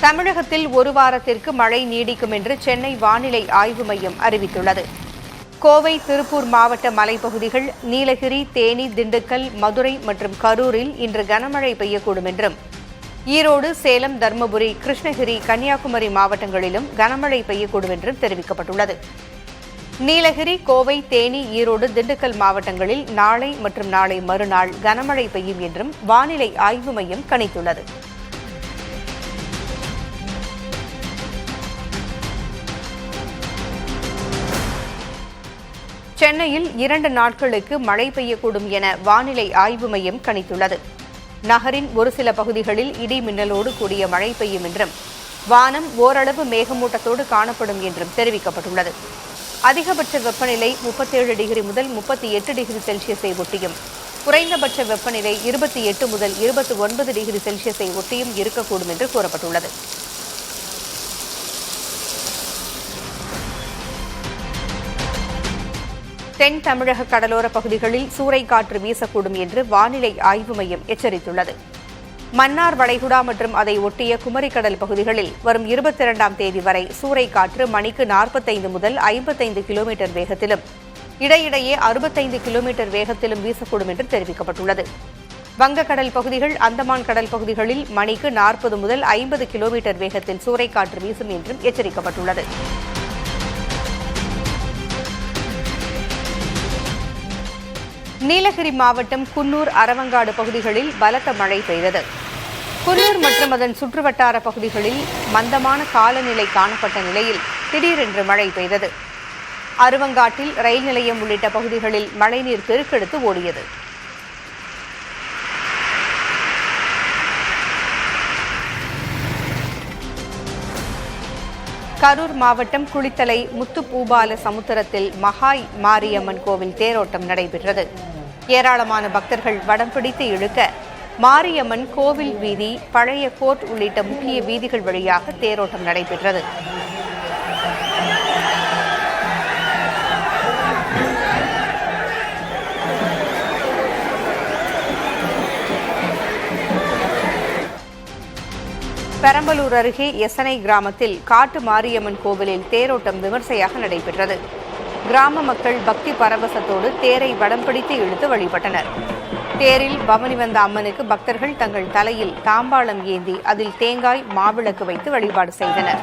தமிழகத்தில் ஒரு வாரத்திற்கு மழை நீடிக்கும் என்று சென்னை வானிலை ஆய்வு மையம் அறிவித்துள்ளது. கோவை, திருப்பூர் மாவட்ட மலைப்பகுதிகள், நீலகிரி, தேனி, திண்டுக்கல், மதுரை மற்றும் கரூரில் இன்று கனமழை பெய்யக்கூடும் என்றும், ஈரோடு, சேலம், தருமபுரி, கிருஷ்ணகிரி, கன்னியாகுமரி மாவட்டங்களிலும் கனமழை பெய்யக்கூடும் என்றும் தெரிவிக்கப்பட்டுள்ளது. நீலகிரி, கோவை, தேனி, ஈரோடு, திண்டுக்கல் மாவட்டங்களில் நாளை மற்றும் நாளை மறுநாள் கனமழை பெய்யும் என்றும் வானிலை ஆய்வு மையம் கணித்துள்ளது. சென்னையில் 2 நாட்களுக்கு மழை பெய்யக்கூடும் என வானிலை ஆய்வு மையம் கணித்துள்ளது. நகரின் ஒரு சில பகுதிகளில் இடி மின்னலோடு கூடிய மழை பெய்யும் என்றும், வானம் ஓரளவு மேகமூட்டத்தோடு காணப்படும் என்றும் தெரிவிக்கப்பட்டுள்ளது. அதிகபட்ச வெப்பநிலை 37 டிகிரி முதல் 38 டிகிரி செல்சியஸை ஒட்டியும், குறைந்தபட்ச வெப்பநிலை 28 முதல் 29 டிகிரி செல்சியஸை ஒட்டியும் இருக்கக்கூடும் என்று கூறப்பட்டுள்ளது. தென் தமிழக கடலோர பகுதிகளில் சூறைக்காற்று வீசக்கூடும் என்று வானிலை ஆய்வு மையம் எச்சரித்துள்ளது. மன்னார் வளைகுடா மற்றும் அதை ஒட்டிய குமரிக்கடல் பகுதிகளில் வரும் 22ஆம் தேதி வரை சூறைக்காற்று மணிக்கு 45 முதல் 55 கிலோமீட்டர் வேகத்திலும், இடையிடையே 65 கிலோமீட்டர் வேகத்திலும் வீசக்கூடும் என்று தெரிவிக்கப்பட்டுள்ளது. வங்கக்கடல் பகுதிகள், அந்தமான் கடல் பகுதிகளில் மணிக்கு 40 முதல் 50 கிலோமீட்டர் வேகத்தில் சூறைக்காற்று வீசும் என்றும் எச்சரிக்கப்பட்டுள்ளது. நீலகிரி மாவட்டம் குன்னூர், அரவங்காடு பகுதிகளில் பலத்த மழை பெய்தது. குன்னூர் மற்றும் அதன் சுற்றுவட்டார பகுதிகளில் மந்தமான காலநிலை காணப்பட்ட நிலையில் திடீரென்று மழை பெய்தது. அரவங்காட்டில் ரயில் நிலையம் உள்ளிட்ட பகுதிகளில் மழைநீர் பெருக்கெடுத்து ஓடியது. கரூர் மாவட்டம் குளித்தலை முத்துப்பூபால சமுத்திரத்தில் மகாய் மாரியம்மன் கோவில் தேரோட்டம் நடைபெற்றது. ஏராளமான பக்தர்கள் வடம் பிடித்து இழுக்க மாரியம்மன் கோவில் வீதி, பழைய கோர்ட் உள்ளிட்ட முக்கிய வீதிகள் வழியாக தேரோட்டம் நடைபெற்றது. பெரம்பலூர் அருகே எசனை கிராமத்தில் காட்டு மாரியம்மன் கோவிலில் தேரோட்டம் விமர்சையாக நடைபெற்றது. கிராம மக்கள் பக்தி பரவசத்தோடு தேரை வடம் பிடித்து இழுத்து வழிபட்டனர். தேரில் பவனி வந்த அம்மனுக்கு பக்தர்கள் தங்கள் தலையில் தாம்பாளம் ஏந்தி அதில் தேங்காய், மாவிளக்கு வைத்து வழிபாடு செய்தனர்.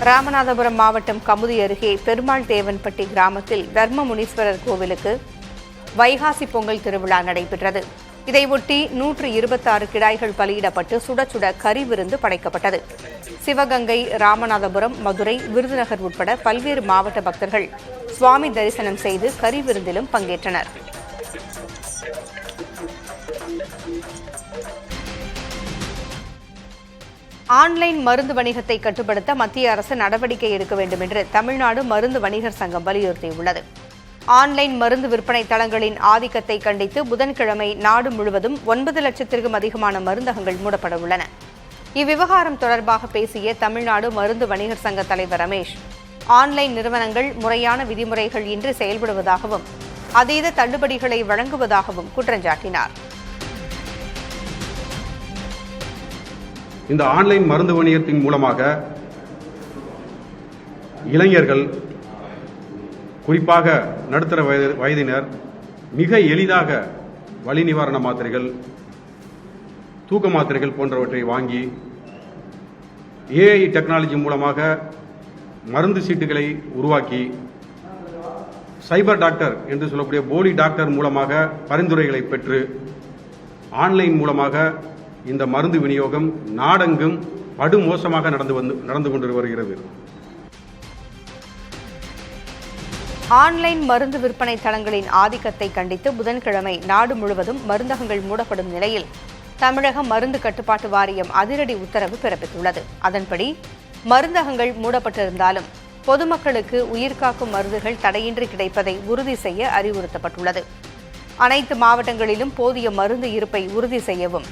ராமநாதபுரம் மாவட்டம் கமுதி அருகே பெருமாள் தேவன்பட்டி கிராமத்தில் தர்மமுனீஸ்வரர் கோவிலுக்கு வைகாசி பொங்கல் திருவிழா நடைபெற்றது. இதையொட்டி 126 கிடாய்கள் பலியிடப்பட்டு சுட சுட கறி விருந்து படைக்கப்பட்டது. சிவகங்கை, ராமநாதபுரம், மதுரை, விருதுநகர் உட்பட பல்வேறு மாவட்ட பக்தர்கள் சுவாமி தரிசனம் செய்து கறி விருந்திலும் பங்கேற்றனர். ஆன்லைன் மருந்து வணிகத்தை கட்டுப்படுத்த மத்திய அரசு நடவடிக்கை எடுக்க வேண்டும் என்று தமிழ்நாடு மருந்து வணிகர் சங்கம் வலியுறுத்தியுள்ளது. ஆன்லைன் மருந்து விற்பனை தளங்களின் ஆதிக்கத்தை கண்டித்து புதன்கிழமை நாடு முழுவதும் 9 லட்சத்திற்கும் அதிகமான மருந்தகங்கள் மூடப்பட உள்ளன. இவ்விவகாரம் தொடர்பாக பேசிய தமிழ்நாடு மருந்து வணிகர் சங்க தலைவர் ரமேஷ், ஆன்லைன் நிறுவனங்கள் முறையான விதிமுறைகள் இன்றி செயல்படுவதாகவும் அதீத தள்ளுபடிகளை வழங்குவதாகவும் குற்றஞ்சாட்டினார். இந்த ஆன்லைன் மருந்து வணிகத்தின் மூலமாக இளைஞர்கள், குறிப்பாக நடுத்தர வயதினர் மிக எளிதாக வலி நிவாரண மாத்திரைகள், தூக்க மாத்திரைகள் போன்றவற்றை வாங்கி ஏஐ டெக்னாலஜி மூலமாக மருந்து சீட்டுகளை உருவாக்கி சைபர் டாக்டர் என்று சொல்லக்கூடிய போலி டாக்டர் மூலமாக பரிந்துரைகளை பெற்று ஆன்லைன் மூலமாக இந்த மருந்து விநியோகம் நாடெங்கும் படுமோசமாக நடந்து கொண்டு வருகிறது. ஆன்லைன் மருந்து விற்பனை தளங்களின் ஆதிக்கத்தை கண்டித்து புதன்கிழமை நாடு முழுவதும் மருந்தகங்கள் மூடப்படும் நிலையில் தமிழக மருந்து கட்டுப்பாட்டு வாரியம் அதிரடி உத்தரவு பிறப்பித்துள்ளது. அதன்படி மருந்தகங்கள் மூடப்பட்டிருந்தாலும் பொதுமக்களுக்கு உயிர்காக்கும் மருந்துகள் தடையின்றி கிடைப்பதை உறுதி செய்ய அறிவுறுத்தப்பட்டுள்ளது. அனைத்து மாவட்டங்களிலும் போதிய மருந்து இருப்பை உறுதி செய்யவும்,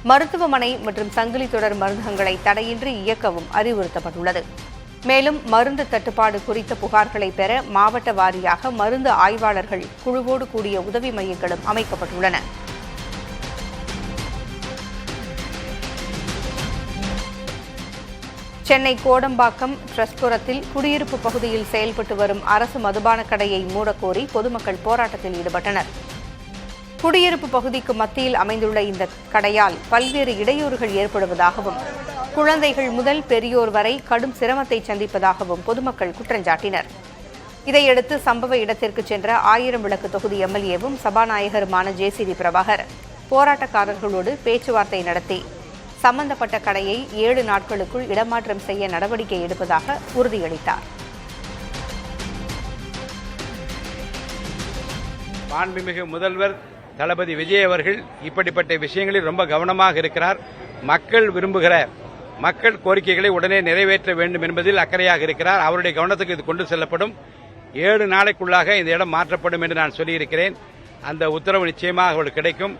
மருத்துவமனை மற்றும் சங்கிலி தொடர் மருந்தகங்களை தடையின்றி இயக்கவும் அறிவுறுத்தப்பட்டுள்ளது. மேலும் மருந்து தட்டுப்பாடு குறித்த புகார்களை பெற மாவட்ட வாரியாக மருந்து ஆய்வாளர்கள் குழுவோடு கூடிய உதவி மையங்களும் அமைக்கப்பட்டுள்ளன. சென்னை கோடம்பாக்கம் ட்ரஸ்ட்புரத்தில் குடியிருப்பு பகுதியில் செயல்பட்டு வரும் அரசு மதுபான கடையை மூடக்கோரி பொதுமக்கள் போராட்டத்தில் ஈடுபட்டனர். குடியிருப்பு பகுதிக்கு மத்தியில் அமைந்துள்ள இந்த கடையால் பல்வேறு இடையூறுகள் ஏற்படுவதாகவும் குழந்தைகள் முதல் பெரியோர் வரை கடும் சிரமத்தை சந்திப்பதாகவும் பொதுமக்கள் குற்றஞ்சாட்டினர். இதையடுத்து சம்பவ இடத்திற்கு சென்ற 1000 விளக்கு தொகுதி எம்எல்ஏவும் சபாநாயகருமான ஜேசிடி பிரபாகர் போராட்டக்காரர்களோடு பேச்சுவார்த்தை நடத்தி சம்பந்தப்பட்ட கடையை 7 நாட்களுக்குள் இடமாற்றம் செய்ய நடவடிக்கை எடுப்பதாக உறுதியளித்தார். மாண்புமிகு முதல்வர் தளபதி விஜய் அவர்கள் இப்படிப்பட்ட விஷயங்களில் ரொம்ப கவனமாக இருக்கிறார். மக்கள் விரும்புகிற மக்கள் கோரிக்கைகளை உடனே நிறைவேற்ற வேண்டும் என்பதில் அக்கறையாக இருக்கிறார். அவருடைய கவனத்துக்கு இது கொண்டு செல்லப்படும். 7 நாளைக்குள்ளாக இந்த இடம் மாற்றப்படும் என்று நான் சொல்லியிருக்கிறேன். அந்த உத்தரவு நிச்சயமாக அவர்களுக்கு கிடைக்கும்.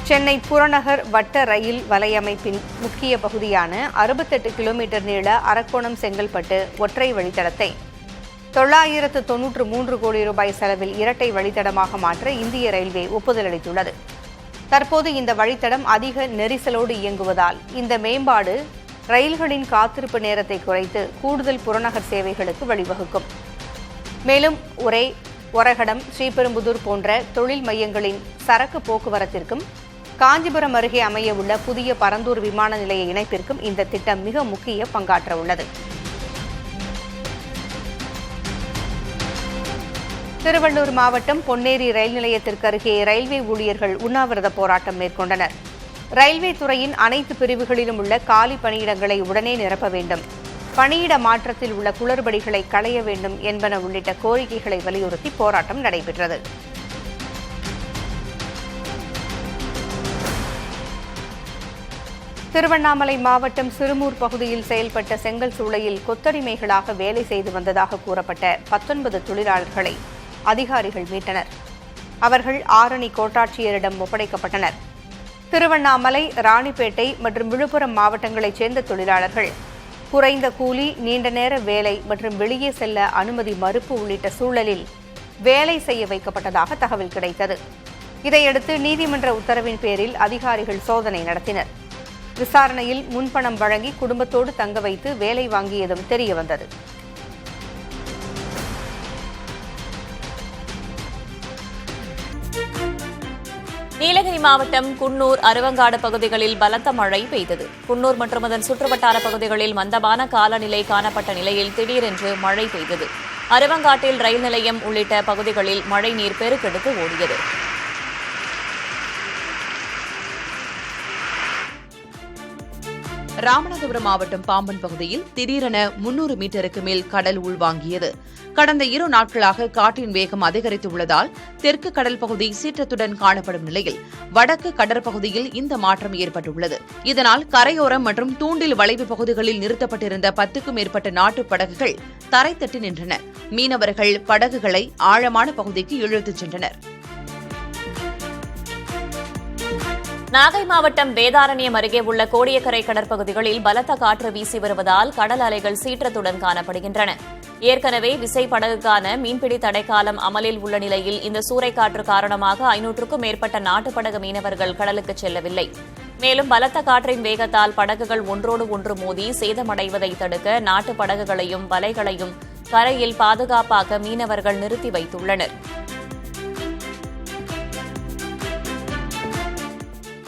சென்னை புறநகர் வட்ட ரயில் வலையமைப்பின் முக்கிய பகுதியான 68 கிலோமீட்டர் நீள அரக்கோணம் செங்கல்பட்டு ஒற்றை வழித்தடத்தை 993 கோடி ரூபாய் செலவில் இரட்டை வழித்தடமாக மாற்ற இந்திய ரயில்வே ஒப்புதல் அளித்துள்ளது. தற்போது இந்த வழித்தடம் அதிக நெரிசலோடு இயங்குவதால் இந்த மேம்பாடு ரயில்களின் காத்திருப்பு நேரத்தை குறைத்து கூடுதல் புறநகர் சேவைகளுக்கு வழிவகுக்கும். மேலும் ஒரகடம், ஸ்ரீபெரும்புதூர் போன்ற தொழில் மையங்களின் சரக்கு போக்குவரத்திற்கும் காஞ்சிபுரம் அருகே அமைய உள்ள புதிய பரந்தூர் விமான நிலைய இணைப்பிற்கும் இந்த திட்டம் மிக முக்கிய பங்காற்ற உள்ளது. திருவள்ளூர் மாவட்டம் பொன்னேரி ரயில் நிலையத்திற்கு அருகே ரயில்வே ஊழியர்கள் உண்ணாவிரத போராட்டம் மேற்கொண்டனர். ரயில்வே துறையின் அனைத்து பிரிவுகளிலும் உள்ள காலி பணியிடங்களை உடனே நிரப்ப வேண்டும், பணியிட மாற்றத்தில் உள்ள குளறுபடிகளை களைய வேண்டும் என்பன உள்ளிட்ட கோரிக்கைகளை வலியுறுத்தி போராட்டம் நடைபெற்றது. திருவண்ணாமலை மாவட்டம் சிறுமூர் பகுதியில் செயல்பட்ட செங்கல் சூளையில் கொத்தடிமைகளாக வேலை செய்து வந்ததாக கூறப்பட்ட 19 தொழிலாளர்களை அதிகாரிகள் மீட்டனர். அவர்கள் ஆரணி கோட்டாட்சியரிடம் ஒப்படைக்கப்பட்டனர். திருவண்ணாமலை, ராணிப்பேட்டை மற்றும் விழுப்புரம் மாவட்டங்களைச் சேர்ந்த தொழிலாளர்கள் குறைந்த கூலி, நீண்ட நேர வேலை மற்றும் வெளியே செல்ல அனுமதி மறுப்பு உள்ளிட்ட சூழலில் வேலை செய்ய வைக்கப்பட்டதாக தகவல் கிடைத்தது. இதையடுத்து நீதிமன்ற உத்தரவின் பேரில் அதிகாரிகள் சோதனை நடத்தினர். விசாரணையில் முன்பணம் வழங்கி குடும்பத்தோடு தங்க வைத்து வேலை வாங்கியதும் தெரியவந்தது. நீலகிரி மாவட்டம் குன்னூர், அருவங்காடு பகுதிகளில் பலத்த மழை பெய்தது. குன்னூர் மற்றும் அதன் சுற்றுவட்டார பகுதிகளில் மந்தமான காலநிலை காணப்பட்ட நிலையில் திடீரென்று மழை பெய்தது. அருவங்காட்டில் ரயில் நிலையம் உள்ளிட்ட பகுதிகளில் மழை நீர் பெருக்கெடுத்து ஓடியது. ராமநாதபுரம் மாவட்டம் பாம்பன் பகுதியில் திடீரென 300 மீட்டருக்கு மேல் கடல் உள்வாங்கியது. கடந்த 2 நாட்களாக காற்றின் வேகம் அதிகரித்துள்ளதால் தெற்கு கடல் பகுதி சீற்றத்துடன் காணப்படும் நிலையில் வடக்கு கடற்பகுதியில் இந்த மாற்றம் ஏற்பட்டுள்ளது. இதனால் கரையோரம் மற்றும் தூண்டில் வளைவு பகுதிகளில் நிறுத்தப்பட்டிருந்த 10க்கும் மேற்பட்ட நாட்டு படகுகள் தரை தட்டி நின்றன. மீனவர்கள் படகுகளை ஆழமான பகுதிக்கு இழுத்துச் சென்றனர். நாகை மாவட்டம் வேதாரண்யம் அருகே உள்ள கோடியக்கரை கடற்பகுதிகளில் பலத்த காற்று வீசி வருவதால் கடல் அலைகள் சீற்றத்துடன் காணப்படுகின்றன. ஏற்கனவே விசைப்படகுக்கான மீன்பிடி தடைக்காலம் அமலில் உள்ள நிலையில் இந்த சூறைக்காற்று காரணமாக 500க்கும் மேற்பட்ட நாட்டுப்படகு மீனவர்கள் கடலுக்கு செல்லவில்லை. மேலும் பலத்த காற்றின் வேகத்தால் படகுகள் ஒன்றோடு ஒன்று மோதி சேதமடைவதை தடுக்க நாட்டு படகுகளையும் வலைகளையும் கரையில் பாதுகாப்பாக மீனவர்கள் நிறுத்தி வைத்துள்ளனர்.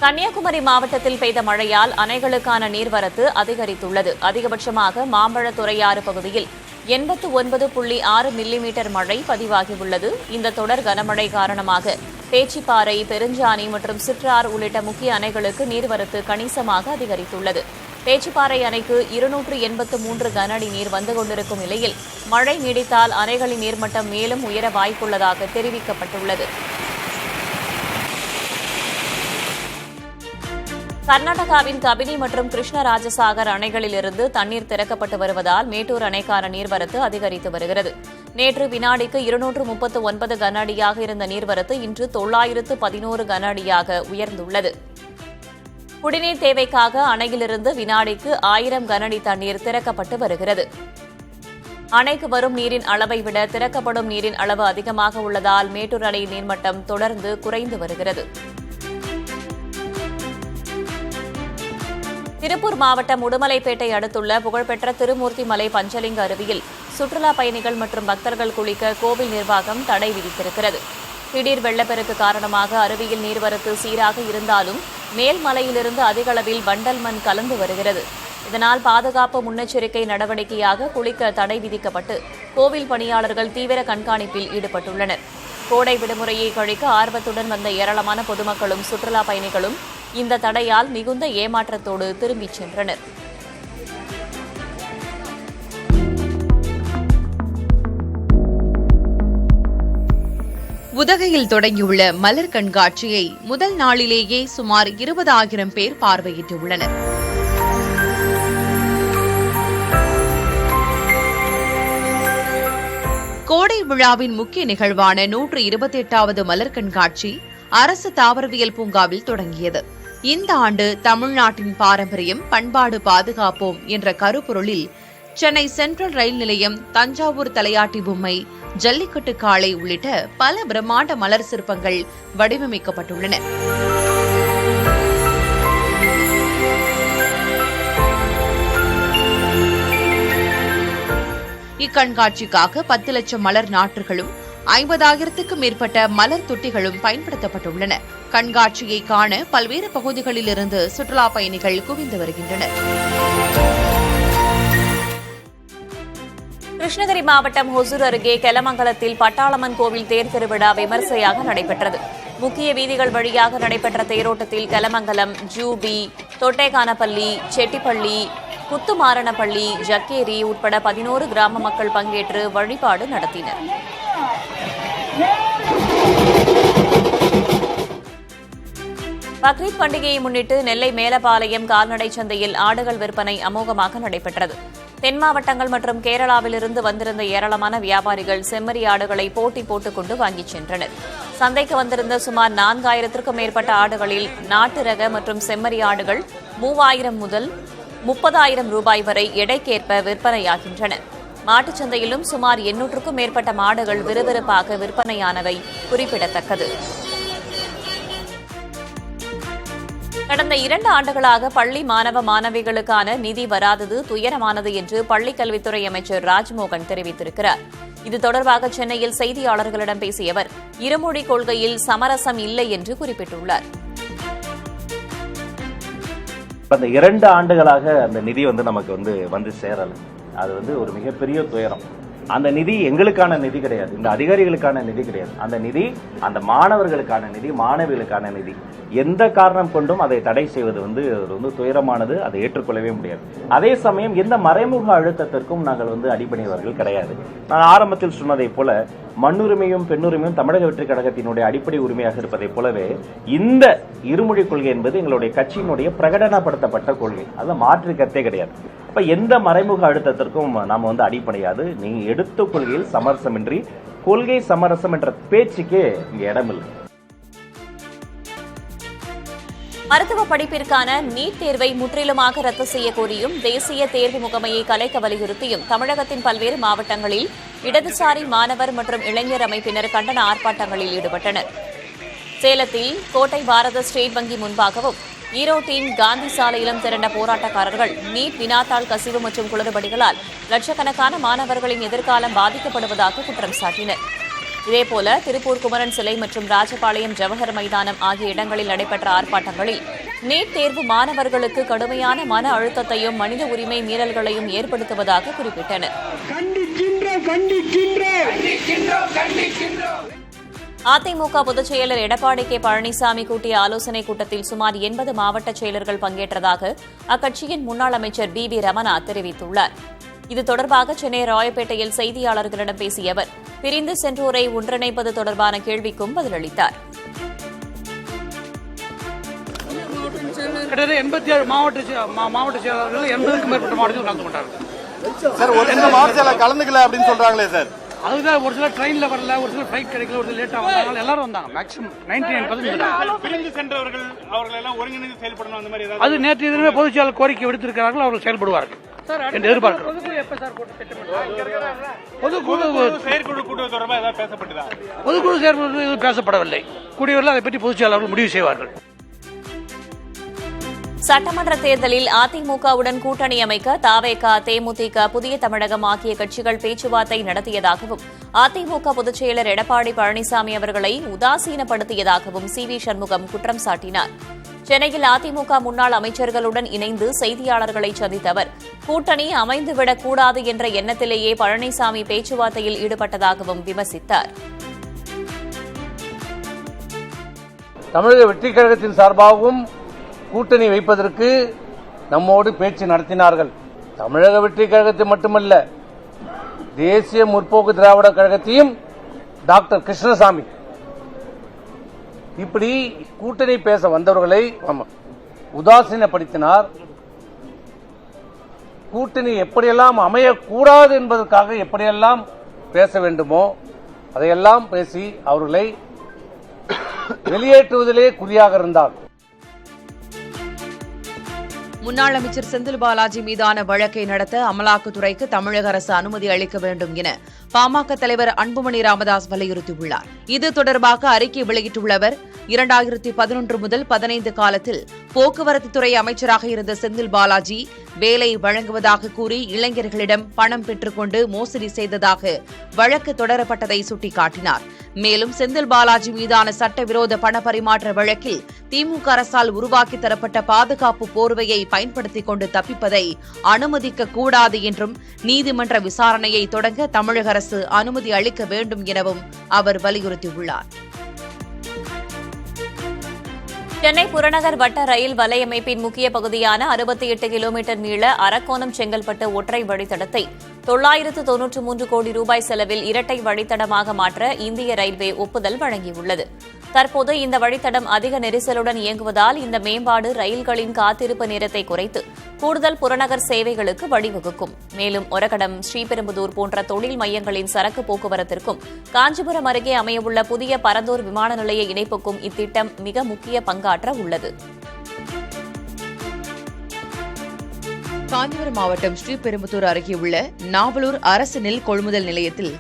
கன்னியாகுமரி மாவட்டத்தில் பெய்த மழையால் அணைகளுக்கான நீர்வரத்து அதிகரித்துள்ளது. அதிகபட்சமாக மாம்பழத்துறையாறு பகுதியில் 89.6 மில்லிமீட்டர் மழை பதிவாகியுள்ளது. இந்த தொடர் கனமழை காரணமாக பேச்சிப்பாறை, பெருஞ்சாணி மற்றும் சிற்றார் உள்ளிட்ட முக்கிய அணைகளுக்கு நீர்வரத்து கணிசமாக அதிகரித்துள்ளது. பேச்சிப்பாறை அணைக்கு 283 கன அடி நீர் வந்து கொண்டிருக்கும் நிலையில் மழை நீடித்தால் அணைகளின் நீர்மட்டம் மேலும் உயர வாய்ப்புள்ளதாக தெரிவிக்கப்பட்டுள்ளது. கர்நாடகாவின் கபினி மற்றும் கிருஷ்ணராஜசாகர் அணைகளிலிருந்து தண்ணீர் திறக்கப்பட்டு வருவதால் மேட்டூர் அணைக்கான நீர்வரத்து அதிகரித்து வருகிறது. நேற்று வினாடிக்கு 239 கன அடியாக இருந்த நீர்வரத்து இன்று 911 கன அடியாக உயர்ந்துள்ளது. குடிநீர் தேவைக்காக அணையிலிருந்து வினாடிக்கு 1000 கனஅடி தண்ணீர் திறக்கப்பட்டு வருகிறது. அணைக்கு வரும் நீரின் அளவை விட திறக்கப்படும் நீரின் அளவு அதிகமாக உள்ளதால் மேட்டூர் அணை நீர்மட்டம் தொடர்ந்து குறைந்து வருகிறது. திருப்பூர் மாவட்டம் உடுமலைப்பேட்டை அடுத்துள்ள புகழ்பெற்ற திருமூர்த்திமலை பஞ்சலிங்க அருவியில் சுற்றுலா பயணிகள் மற்றும் பக்தர்கள் குளிக்க கோவில் நிர்வாகம் தடை விதித்திருக்கிறது. திடீர் வெள்ளப்பெருக்கு காரணமாக அருவியில் நீர்வரத்து சீராக இருந்தாலும் மேல்மலையிலிருந்து அதிக அளவில் வண்டல் மண் கலந்து வருகிறது. இதனால் பாதுகாப்பு முன்னெச்சரிக்கை நடவடிக்கையாக குளிக்க தடை விதிக்கப்பட்டு கோவில் பணியாளர்கள் தீவிர கண்காணிப்பில் ஈடுபட்டுள்ளனர். கோடை விடுமுறையை கழிக்க ஆர்வத்துடன் வந்த ஏராளமான பொதுமக்களும் சுற்றுலா பயணிகளும் இந்த தடையால் மிகுந்த ஏமாற்றத்தோடு திரும்பிச் சென்றனர். உதகையில் தொடங்கியுள்ள மலர் கண்காட்சியை முதல் நாளிலேயே சுமார் 20,000 பேர் பார்வையிட்டுள்ளனர். கோடை விழாவின் முக்கிய நிகழ்வான 128வது மலர் கண்காட்சி அரசு தாவரவியல் பூங்காவில் தொடங்கியது. இந்த ஆண்டு தமிழ்நாட்டின் பாரம்பரியம் பண்பாடு பாதுகாப்போம் என்ற கருப்பொருளில் சென்னை சென்ட்ரல் ரயில் நிலையம், தஞ்சாவூர் தலையாட்டி பொம்மை, ஜல்லிக்கட்டு காளை உள்ளிட்ட பல பிரம்மாண்ட மலர் சிற்பங்கள் வடிவமைக்கப்பட்டுள்ளன. இக்கண்காட்சிக்காக 10 லட்சம் மலர் நாற்றுகளும் 50,000க்கும் மேற்பட்ட மலர் தொட்டிகளும் பயன்படுத்தப்பட்டுள்ளன. கண்காட்சியை காண பல்வேறு பகுதிகளிலிருந்து சுற்றுலா பயணிகள் குவிந்து வருகின்றனர். கிருஷ்ணகிரி மாவட்டம் ஹொசூர் அருகே கெலமங்கலத்தில் பட்டாளம்மன் கோவில் தேர் திருவிழா விமர்சையாக நடைபெற்றது. முக்கிய வீதிகள் வழியாக நடைபெற்ற தேரோட்டத்தில் கெலமங்கலம், ஜூபி, தொட்டைக்கானப்பள்ளி, செட்டிப்பள்ளி, குத்துமாரணப்பள்ளி, ஜக்கேரி உட்பட 11 கிராம மக்கள் பங்கேற்று வழிபாடு நடத்தினர். பக்ரீத் பண்டிகையை முன்னிட்டு நெல்லை மேலப்பாளையம் கால்நடை சந்தையில் ஆடுகள் விற்பனை அமோகமாக நடைபெற்றது. தென் மாவட்டங்கள் மற்றும் கேரளாவிலிருந்து வந்திருந்த ஏராளமான வியாபாரிகள் செம்மறி ஆடுகளை போட்டி போட்டுக் கொண்டு வாங்கிச் சென்றனர். சந்தைக்கு வந்திருந்த சுமார் 4000க்கும் மேற்பட்ட ஆடுகளில் நாட்டு ரக மற்றும் செம்மறி ஆடுகள் 3000 முதல் 30,000 ரூபாய் வரை எடைக்கேற்ப விற்பனையாகின்றன. மாட்டுச் சந்தையிலும் சுமார் 800க்கும் மேற்பட்ட மாடுகள் விறுவிறுப்பாக விற்பனையானவை குறிப்பிடத்தக்கது. கடந்த 2 ஆண்டுகளாக பள்ளி மாணவ மாணவிகளுக்கான நிதி வராதது துயரமானது என்று பள்ளிக்கல்வித்துறை அமைச்சர் ராஜ்மோகன் தெரிவித்திருக்கிறார். இது தொடர்பாக சென்னையில் செய்தியாளர்களிடம் பேசிய அவர், இருமொழிக் கொள்கையில் சமரசம் இல்லை என்று குறிப்பிட்டுள்ளார். அந்த 2 ஆண்டுகளாக அந்த நிதி நமக்கு வந்து சேரல. அது ஒரு மிகப்பெரிய துயரம். அந்த நிதி எங்களுக்கான நிதி கிடையாது, இந்த அதிகாரிகளுக்கான நிதி கிடையாது. அந்த நிதி அந்த மாணவர்களுக்கான நிதி, மாணவிகளுக்கான நிதி. எந்த காரணம் கொண்டும் அதை தடை செய்வது துயரமானது. அதை ஏற்றுக்கொள்ளவே முடியாது. அதே சமயம் எந்த மறைமுக அழுத்தத்திற்கும் நாங்கள் அடிபணிவர்கள் கிடையாது. நான் ஆரம்பத்தில் சொன்னதை போல மண்ணுரிமையும் பெண்ணுரிமையும் தமிழக வெற்றி கழகத்தினுடைய அடிப்படை உரிமையாக இருப்பதைப் போலவே இந்த இருமொழிக் கொள்கை என்பது எங்களுடைய கட்சியினுடைய பிரகடனப்படுத்தப்பட்ட கொள்கை. அதில் மாற்று கருத்தே கிடையாது. அப்ப எந்த மறைமுக அழுத்தத்திற்கும் நாம அடிப்படையாது. நீங்க எடுத்த கொள்கையில் சமரசமின்றி கொள்கை சமரசம் என்ற பேச்சுக்கே இங்க இடமில்லை. மருத்துவ படிப்பிற்கான நீட் தேர்வை முற்றிலுமாக ரத்து செய்ய கோரியும் தேசிய தேர்வு முகமையை கலைக்க வலியுறுத்தியும் தமிழகத்தின் பல்வேறு மாவட்டங்களில் இடதுசாரி மாணவர் மற்றும் இளைஞர் அமைப்பினர் கண்டன ஆர்ப்பாட்டங்களில் ஈடுபட்டனர். சேலத்தில் கோட்டை பாரத ஸ்டேட் வங்கி முன்பாகவும் ஈரோட்டின் காந்தி சாலையிலும் திரண்ட போராட்டக்காரர்கள் நீட் வினாத்தாள் கசிவு மற்றும் குளறுபடிகளால் லட்சக்கணக்கான மாணவர்களின் எதிர்காலம் பாதிக்கப்படுவதாக குற்றம் சாட்டினர். இதேபோல திருப்பூர் குமரன் சிலை மற்றும் ராஜபாளையம் ஜவஹர் மைதானம் ஆகிய இடங்களில் நடைபெற்ற ஆர்ப்பாட்டங்களில் நீட் தேர்வு மாணவர்களுக்கு கடுமையான மன அழுத்தத்தையும் மனித உரிமை மீறல்களையும் ஏற்படுத்துவதாக குறிப்பிட்டனர். அதிமுக பொதுச் செயலர் எடப்பாடி கே பழனிசாமி கூட்டிய ஆலோசனைக் கூட்டத்தில் சுமார் 80 மாவட்ட செயலர்கள் பங்கேற்றதாக அக்கட்சியின் முன்னாள் அமைச்சர் பி ரமணா தெரிவித்துள்ளார். இது தொடர்பாக சென்னை ராயப்பேட்டையில் செய்தியாளர்களிடம் பேசிய அவர் பிரிந்து சென்றோரை ஒன்றிணைப்பது தொடர்பான கேள்விக்கும் பதிலளித்தார். கிட்டத்தட்ட 87 மாவட்ட செயலாளர்கள் 80க்கும் மேற்பட்ட மாவட்டத்தில் கலந்து கொண்டார்கள். சார், ஒரு மாவட்ட செயலர் கலந்துக்கல அப்படின்னு சொல்றாங்களே சார். அதுதான் ஒரு சில ட்ரெயினில் வரல, ஒரு சில ஃப்ளைட் கிடைக்கல, ஒரு சில லேட்டாக வந்தாங்க. எல்லாரும் வந்தாங்க. மேக்ஸிமம் 99% பிரிந்து சென்றவர்கள் அவர்கள் எல்லாம் ஒருங்கிணைந்து செயல்படணும். அந்த மாதிரி அது நேற்று தினமே பொதுச் செயலாளர் கோரிக்கை விடுத்திருக்கிறார்கள். அவர்கள் செயல்படுவார்கள் என்று எதிர்பார்க்கிறோம். செயற்குழு கூட்டுவது தொடர்பாக ஏதாவது பேசப்பட்டதா? பொதுக்குழு செயற்படுவது எதுவும் பேசப்படவில்லை. கூடியவர்கள் அதை பற்றி பொதுச் செயலாளர்கள் முடிவு செய்வார்கள். சட்டமன்ற தேர்தலில் அதிமுகவுடன் கூட்டணி அமைக்க தவேக, தேமுதிக, புதிய தமிழகம் ஆகிய கட்சிகள் பேச்சுவார்த்தை நடத்தியதாகவும் அதிமுக பொதுச் செயலர் எடப்பாடி பழனிசாமி அவர்களை உதாசீனப்படுத்தியதாகவும் சி.வி. சண்முகம் குற்றம் சாட்டினார். சென்னையில் அதிமுக முன்னாள் அமைச்சர்களுடன் இணைந்து செய்தியாளர்களை சந்தித்த அவர், கூட்டணி அமைந்துவிடக் கூடாது என்ற எண்ணத்திலேயே பழனிசாமி பேச்சுவார்த்தையில் ஈடுபட்டதாகவும் விமர்சித்தார். தமிழக வெற்றிக் கழகத்தின் சார்பாகவும் கூட்டணி வைப்பதற்கு நம்மோடு பேச்சு நடத்தினார்கள். தமிழக வெற்றிக் கழகத்தை மட்டுமல்ல, தேசிய முற்போக்கு திராவிட கழகத்தையும் டாக்டர் கிருஷ்ணசாமி இப்படி கூட்டணி பேச வந்தவர்களை உதாசீனப்படுத்தினார். கூட்டணி எப்படியெல்லாம் அமையக்கூடாது என்பதற்காக எப்படியெல்லாம் பேச வேண்டுமோ அதையெல்லாம் பேசி அவர்களை வெளியேற்றுவதிலே குறியாக இருந்தார். முன்னாள் அமைச்சர் செந்தில் பாலாஜி மீதான வழக்கை நடத்த அமலாக்கத்துறைக்கு தமிழக அரசு அனுமதி அளிக்க வேண்டும் என பாமக தலைவர் அன்புமணி ராமதாஸ் வலியுறுத்தியுள்ளார். இது தொடர்பாக அறிக்கை வெளியிட்டுள்ள அவர், 2011 முதல் 15 காலத்தில் போக்குவரத்துத்துறை அமைச்சராக இருந்த செந்தில் பாலாஜி வேலை வழங்குவதாக கூறி இளைஞர்களிடம் பணம் பெற்றுக்கொண்டு மோசடி செய்ததாக வழக்கு தொடரப்பட்டதை சுட்டிக்காட்டினார். மேலும் செந்தில் பாலாஜி மீதான சட்டவிரோத பண பரிமாற்ற வழக்கில் திமுக அரசால் உருவாக்கி தரப்பட்ட பாதுகாப்பு போர்வையை பயன்படுத்திக் கொண்டு தப்பிப்பதை அனுமதிக்க கூடாது என்றும் நீதிமன்ற விசாரணையை தொடங்க தமிழக அரசு அனுமதி அளிக்க வேண்டும் எனவும் அவர் வலியுறுத்தியுள்ளார். சென்னை புறநகர் வட்ட ரயில் வலையமைப்பின் முக்கிய பகுதியான 68 கிலோமீட்டர் நீள அரக்கோணம் செங்கல்பட்டு ஒற்றை வழித்தடத்தை 993 கோடி ரூபாய் செலவில் இரட்டை வழித்தடமாக மாற்ற இந்திய ரயில்வே ஒப்புதல் வழங்கியுள்ளது. தற்போது இந்த வழித்தடம் அதிக நெரிசலுடன் இயங்குவதால் இந்த மேம்பாடு ரயில்களின் காத்திருப்பு நேரத்தை குறைத்து கூடுதல் புறநகர் சேவைகளுக்கு வழிவகுக்கும். மேலும் ஒரகடம், ஸ்ரீபெரும்புதூர் போன்ற தொழில் மையங்களின் சரக்கு போக்குவரத்திற்கும் காஞ்சிபுரம் அருகே அமையவுள்ள புதிய பரந்தூர் விமான நிலைய இணைப்புக்கும் இத்திட்டம் மிக முக்கிய பங்காற்ற உள்ளது. காஞ்சிபுரம் மாவட்டம் ஸ்ரீபெரும்புதூர் அருகே உள்ள நாவலூர் அரசு நெல் கொள்முதல் நிலையத்தில்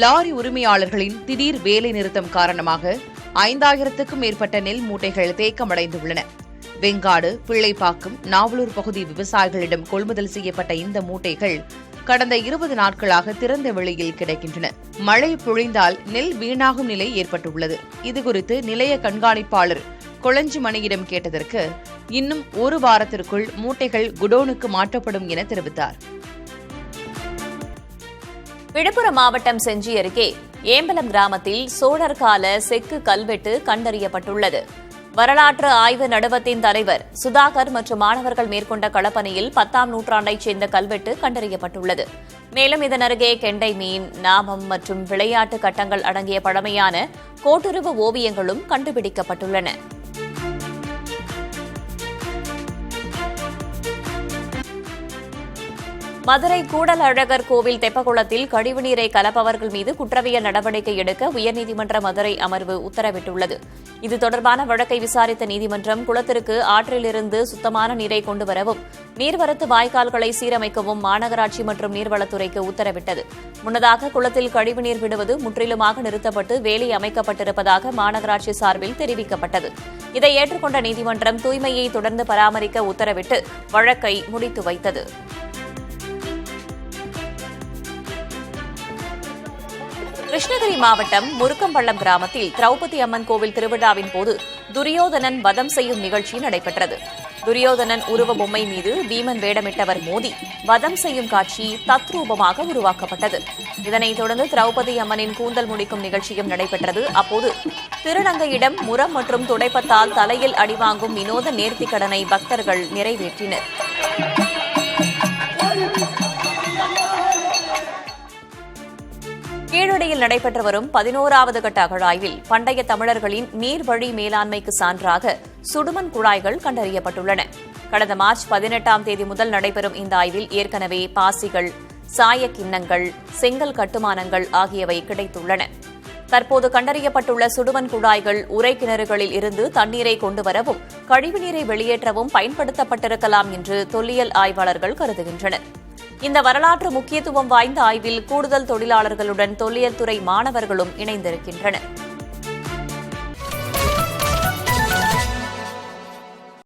லாரி உரிமையாளர்களின் திடீர் வேலை நிறுத்தம் காரணமாக 5000க்கும் மேற்பட்ட நெல் மூட்டைகள் தேக்கமடைந்துள்ளன. வெங்காடு, பிள்ளைப்பாக்கம், நாவலூர் பகுதி விவசாயிகளிடம் கொள்முதல் செய்யப்பட்ட இந்த மூட்டைகள் கடந்த 20 நாட்களாக திறந்த வெளியில் கிடைக்கின்றன. மழை பொழிந்தால் நெல் வீணாகும் நிலை ஏற்பட்டுள்ளது. இதுகுறித்து நிலைய கண்காணிப்பாளர் கொளஞ்சிமணியிடம் கேட்டதற்கு, இன்னும் ஒரு வாரத்திற்குள் மூட்டைகள் குடோனுக்கு மாற்றப்படும் என தெரிவித்தார். விழுப்புரம் மாவட்டம் செஞ்சி அருகே ஏம்பலம் கிராமத்தில் சோழர் கால செக்கு கல்வெட்டு கண்டறியப்பட்டுள்ளது. வரலாற்று ஆய்வு நடுவத்தின் தலைவர் சுதாகர் மற்றும் மாணவர்கள் மேற்கொண்ட களப்பணியில் 10ஆம் நூற்றாண்டைச் சேர்ந்த கல்வெட்டு கண்டறியப்பட்டுள்ளது. மேலும் இதன் அருகே கெண்டை மீன், நாமம் மற்றும் விளையாட்டு கட்டங்கள் அடங்கிய பழமையான கோட்டுருவ ஓவியங்களும் கண்டுபிடிக்கப்பட்டுள்ளன. மதுரை கூடல் அழகர் கோவில் தெப்பக்குளத்தில் கழிவுநீரை கலப்பவர்கள் மீது குற்றவியல் நடவடிக்கை எடுக்க உயர்நீதிமன்ற மதுரை அமர்வு உத்தரவிட்டுள்ளது. இது தொடர்பான வழக்கை விசாரித்த நீதிமன்றம் குளத்திற்கு ஆற்றிலிருந்து சுத்தமான நீரை கொண்டுவரவும் நீர்வரத்து வாய்க்கால்களை சீரமைக்கவும் மாநகராட்சி மற்றும் நீர்வளத்துறைக்கு உத்தரவிட்டது. முன்னதாக குளத்தில் கழிவுநீர் விடுவது முற்றிலுமாக நிறுத்தப்பட்டு வேலி அமைக்கப்பட்டிருப்பதாக மாநகராட்சி சார்பில் தெரிவிக்கப்பட்டது. இதை ஏற்றுக்கொண்ட நீதிமன்றம் தூய்மையை தொடர்ந்து பராமரிக்க உத்தரவிட்டு வழக்கை முடித்து வைத்தது. கிருஷ்ணகிரி மாவட்டம் முருக்கம்பள்ளம் கிராமத்தில் திரௌபதி அம்மன் கோவில் திருவிழாவின் போது துரியோதனன் வதம் செய்யும் நிகழ்ச்சி நடைபெற்றது. துரியோதனன் உருவ பொம்மை மீது பீமன் வேடமிட்டவர் மோதி வதம் செய்யும் காட்சி தத்ரூபமாக உருவாக்கப்பட்டது. இதனைத் தொடர்ந்து திரௌபதி அம்மனின் கூந்தல் முடிக்கும் நிகழ்ச்சியும் நடைபெற்றது. அப்போது திருநங்கையிடம் முரம் மற்றும் துடைப்பத்தால் தலையில் அடிவாங்கும் வினோத நேர்த்திக்கடனை பக்தர்கள் நிறைவேற்றினர். கீழடியில் நடைபெற்று வரும் 11வது கட்ட அகழாய்வில் பண்டைய தமிழர்களின் நீர்வழி மேலாண்மைக்கு சான்றாக சுடுமண் குழாய்கள் கண்டறியப்பட்டுள்ளன. கடந்த மார்ச் 18ஆம் தேதி முதல் நடைபெறும் இந்த ஆய்வில் ஏற்கனவே பாசிகள், சாய கிண்ணங்கள், செங்கல் கட்டுமானங்கள் ஆகியவை கிடைத்துள்ளன. தற்போது கண்டறியப்பட்டுள்ள சுடுமண் குழாய்கள் உறை கிணறுகளில் இருந்து தண்ணீரை கொண்டுவரவும் கழிவுநீரை வெளியேற்றவும் பயன்படுத்தப்பட்டிருக்கலாம் என்று தொல்லியல் ஆய்வாளர்கள் கருதுகின்றனர். இந்த வரலாற்று முக்கியத்துவம் வாய்ந்த ஆய்வில் கூடுதல் தொழிலாளர்களுடன் தொல்லியல் துறை மாணவர்களும் இணைந்திருக்கின்றனர்.